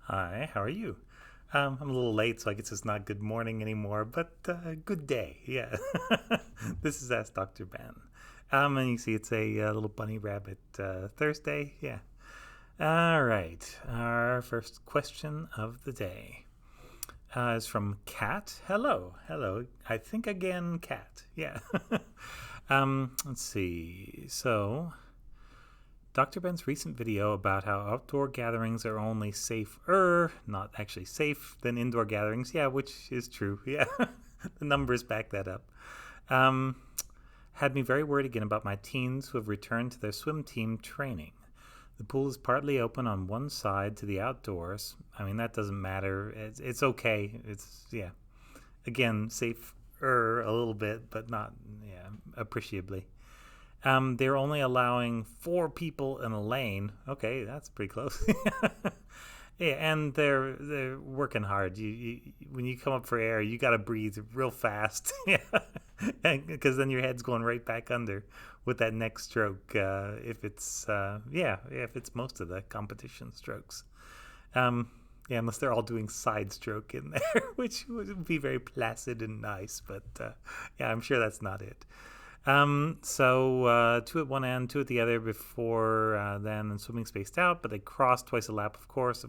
Hi, how are you? I'm a little late, so I guess it's not good morning anymore, but good day. Yeah. This is Ask Dr. Ben. And you see it's a little bunny rabbit Thursday. Yeah. All right. Our first question of the day is from Kat. Hello. Hello. I think again, Kat. Yeah. Let's see. So, Dr. Ben's recent video about how outdoor gatherings are only safer, not actually safe, than indoor gatherings. Yeah, which is true. Yeah, the numbers back that up. Um, had me very worried again about my teens who have returned to their swim team training. The pool is partly open on one side to the outdoors. I mean, that doesn't matter. It's okay. It's, yeah. Again, safer a little bit, but not, yeah, appreciably. They're only allowing four people in a lane. Okay, that's pretty close. Yeah, and they're working hard. You when you come up for air, you got to breathe real fast. Yeah, because then your head's going right back under with that next stroke. If it's if it's most of the competition strokes. Um, yeah, unless they're all doing side stroke in there, which would be very placid and nice. But yeah, I'm sure that's not it. Two at one end, two at the other before then, and swimming spaced out, but they cross twice a lap, of course,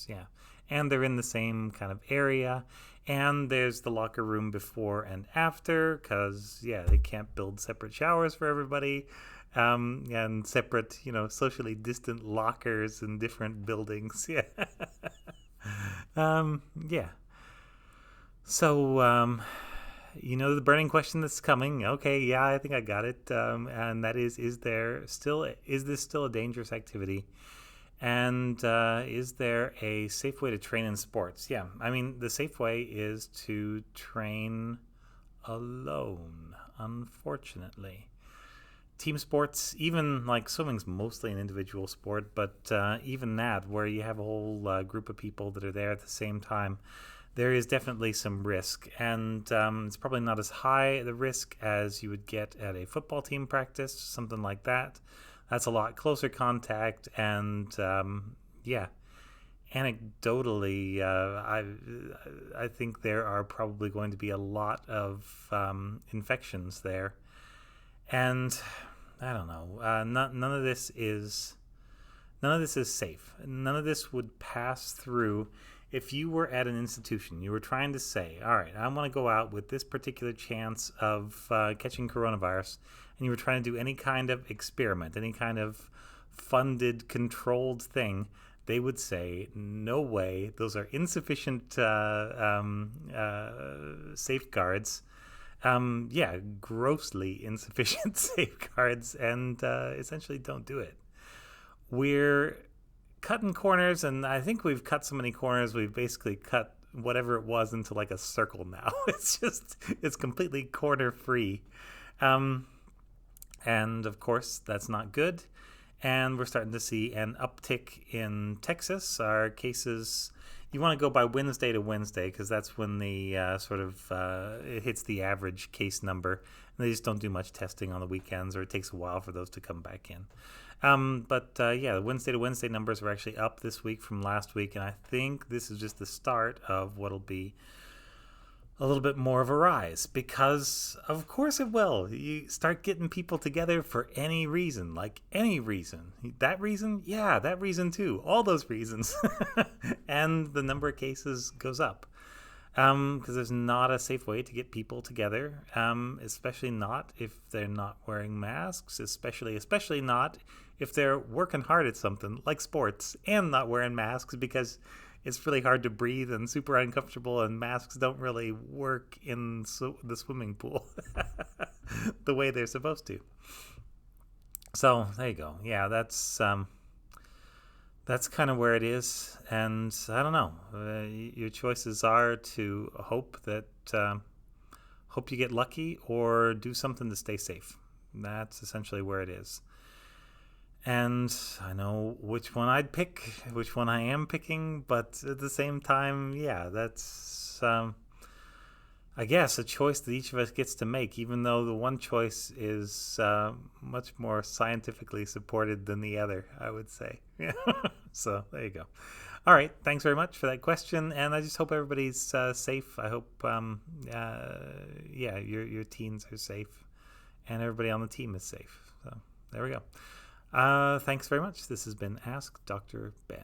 yeah. And they're in the same kind of area, and there's the locker room before and after, because, yeah, they can't build separate showers for everybody, and separate, socially distant lockers in different buildings, yeah. Yeah. So, you know the burning question that's coming. Okay, yeah, I think I got it. And that is this still a dangerous activity? And is there a safe way to train in sports? Yeah, I mean the safe way is to train alone. Unfortunately, team sports, even like swimming's mostly an individual sport, but even that, where you have a whole group of people that are there at the same time, there is definitely some risk, and it's probably not as high the risk as you would get at a football team practice, something like that. That's a lot closer contact, and yeah, anecdotally, I think there are probably going to be a lot of infections there, and I don't know. None of this is safe. None of this would pass through if you were at an institution. You were trying to say, all right, I want to go out with this particular chance of catching coronavirus, and you were trying to do any kind of experiment, any kind of funded, controlled thing. They would say, no way, those are insufficient safeguards. Yeah, grossly insufficient safeguards, and essentially don't do it. We're cutting corners, and I think we've cut so many corners, we've basically cut whatever it was into like a circle now. It's completely corner free. Um, and of course, that's not good. And we're starting to see an uptick in Texas. Our cases, you want to go by Wednesday to Wednesday because that's when the it hits the average case number. And they just don't do much testing on the weekends, or it takes a while for those to come back in. Yeah, the Wednesday to Wednesday numbers are actually up this week from last week, and I think this is just the start of what'll be a little bit more of a rise, because of course it will. You start getting people together for any reason, like any reason. That reason, yeah, that reason too. All those reasons, and the number of cases goes up because there's not a safe way to get people together, especially not if they're not wearing masks, especially not if they're working hard at something like sports and not wearing masks, because it's really hard to breathe and super uncomfortable, and masks don't really work in the swimming pool the way they're supposed to. So there you go. Yeah, that's kind of where it is, and I don't know. Your choices are to hope you get lucky, or do something to stay safe. That's essentially where it is. And I know which one I'd pick, which one I am picking, but at the same time, yeah, that's I guess a choice that each of us gets to make, even though the one choice is much more scientifically supported than the other, I would say. Yeah. So there you go. All right. Thanks very much for that question, and I just hope everybody's safe. I hope, your teens are safe, and everybody on the team is safe. So there we go. Thanks very much. This has been Ask Dr. Ben.